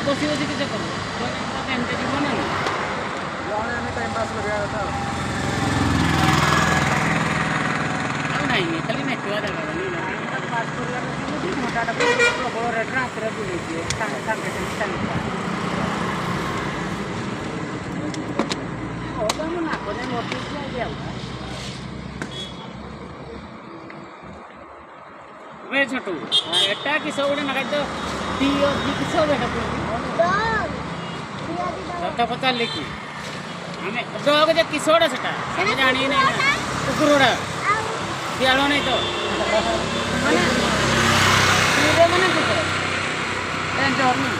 बसी बसी किसे कर एमते जीवन ना टाइम पास लगा था नहीं नहीं खाली नेटवा देगा पास कर मोटा प्रबल रेट हाथ में बुले सागे सागे वे छोटू एटा किस गोटे ना तो दी किस बेटा पचारे कि आम डग जे किस गोटा से जानी नहीं कुकुर गुड़ा दियाल नहीं तो मैंने डेंजर नहीं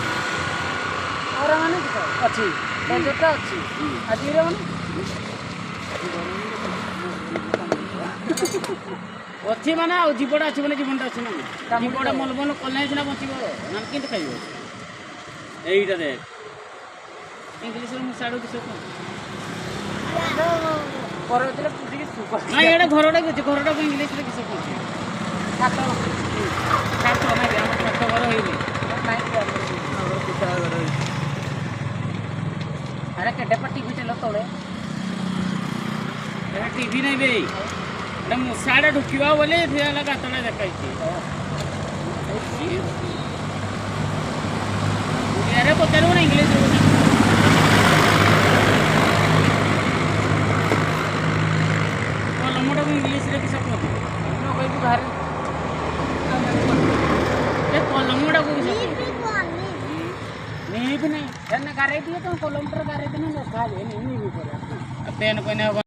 और मैंने अच्छी डेंजरटा अच्छी आज अच्छी माने आ जीवटा अच्छी मैंने जीवनटा अच्छी ना जीवटा मलबल कले सीना बचब ना कि खाइब यहीटा देख इंग्लीश में साड़ू किस ना ये घरटा कि घरटा को इंग्लीश में किस छात ना छात घर अरे केटे पर टीवी चलो तले टीवी नहीं बे मुसाड़ा ढुकवा बोले गातटा देखाई ओडिया पचारू ना इंग्लीश कलमटा को इंग्लीश किस कहते बाहर कलमटा को किस नहीं भी नहीं गारे दिए तो किलोमीटर गारे देना खा ले नहीं भी पेन कोई